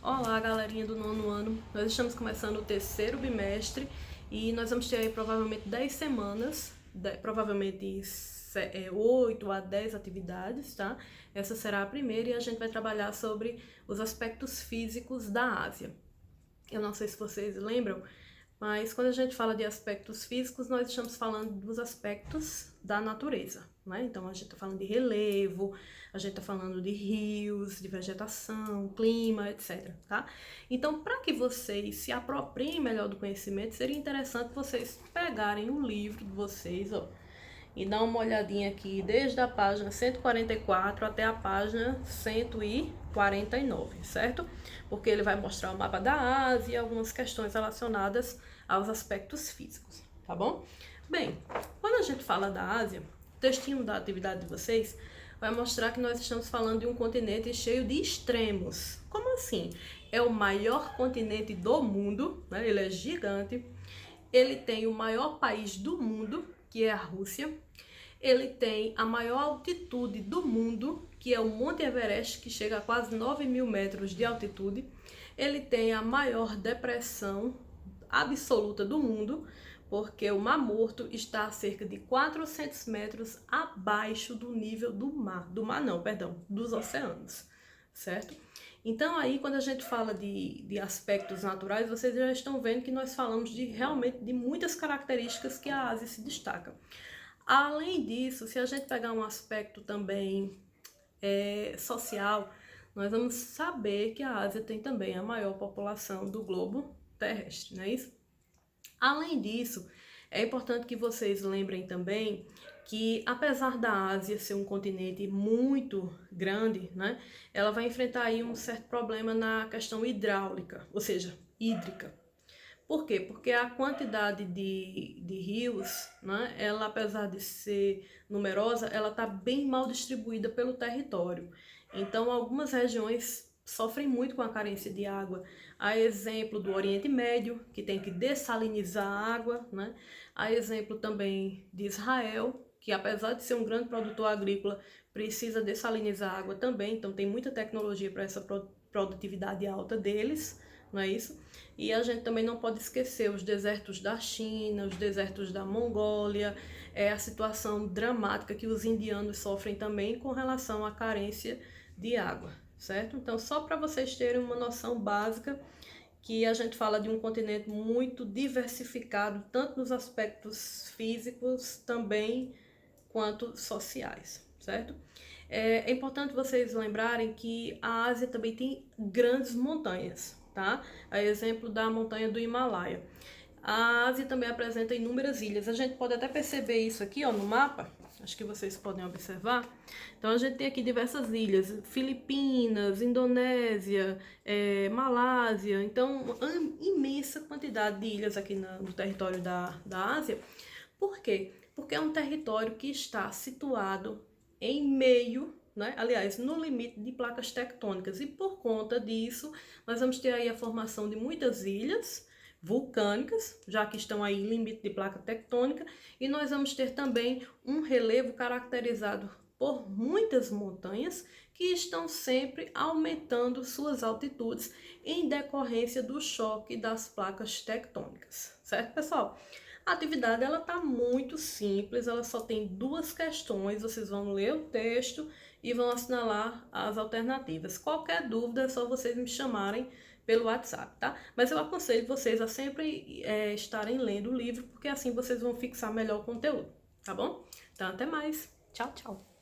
Olá, galerinha do nono ano. Nós estamos começando o terceiro bimestre e nós vamos ter aí provavelmente 10 semanas, provavelmente 8 a 10 atividades, tá? Essa será a primeira e a gente vai trabalhar sobre os aspectos físicos da Ásia. Eu não sei se vocês lembram, mas quando a gente fala de aspectos físicos, nós estamos falando dos aspectos da natureza, né? Então, a gente está falando de relevo, a gente está falando de rios, de vegetação, clima, etc, tá? Então, para que vocês se apropriem melhor do conhecimento, seria interessante vocês pegarem o livro de vocês, ó, e dar uma olhadinha aqui desde a página 144 até a página 149, certo? Porque ele vai mostrar o mapa da Ásia e algumas questões relacionadas aos aspectos físicos, tá bom? Bem, quando a gente fala da Ásia, o textinho da atividade de vocês vai mostrar que nós estamos falando de um continente cheio de extremos. Como assim? É o maior continente do mundo, né? Ele é gigante, ele tem o maior país do mundo, que é a Rússia. Ele tem a maior altitude do mundo, que é o Monte Everest, que chega a quase 9.000 metros de altitude. Ele tem a maior depressão absoluta do mundo, porque o Mar Morto está a cerca de 400 metros abaixo do nível do mar. Dos oceanos, certo? Então aí, quando a gente fala de aspectos naturais, vocês já estão vendo que nós falamos realmente de muitas características que a Ásia se destaca. Além disso, se a gente pegar um aspecto também social, nós vamos saber que a Ásia tem também a maior população do globo terrestre, não é isso? Além disso, é importante que vocês lembrem também que, apesar da Ásia ser um continente muito grande, né, ela vai enfrentar aí um certo problema na questão hidráulica, ou seja, hídrica. Por quê? Porque a quantidade de rios, né, ela, apesar de ser numerosa, ela está bem mal distribuída pelo território. Então, algumas regiões sofrem muito com a carência de água. A exemplo do Oriente Médio, que tem que dessalinizar a água, né? A exemplo também de Israel, que apesar de ser um grande produtor agrícola, precisa dessalinizar a água também. Então, tem muita tecnologia para essa produtividade alta deles, não é isso? E a gente também não pode esquecer os desertos da China, os desertos da Mongólia, a situação dramática que os indianos sofrem também com relação à carência de água, certo? Então, só para vocês terem uma noção básica que a gente fala de um continente muito diversificado, tanto nos aspectos físicos também quanto sociais, certo? É importante vocês lembrarem que a Ásia também tem grandes montanhas, tá? A exemplo da montanha do Himalaia. A Ásia também apresenta inúmeras ilhas. A gente pode até perceber isso aqui, ó, no mapa. Acho que vocês podem observar. Então, a gente tem aqui diversas ilhas. Filipinas, Indonésia, Malásia. Então, uma imensa quantidade de ilhas aqui no território da Ásia. Por quê? Porque é um território que está situado em meio, né? Aliás, no limite de placas tectônicas. E por conta disso, nós vamos ter aí a formação de muitas ilhas vulcânicas, já que estão aí em limite de placa tectônica, e nós vamos ter também um relevo caracterizado por muitas montanhas que estão sempre aumentando suas altitudes em decorrência do choque das placas tectônicas, certo, pessoal? A atividade ela tá muito simples, ela só tem duas questões, vocês vão ler o texto e vão assinalar as alternativas. Qualquer dúvida é só vocês me chamarem pelo WhatsApp, tá? Mas eu aconselho vocês a sempre estarem lendo o livro, porque assim vocês vão fixar melhor o conteúdo, tá bom? Então até mais, tchau, tchau!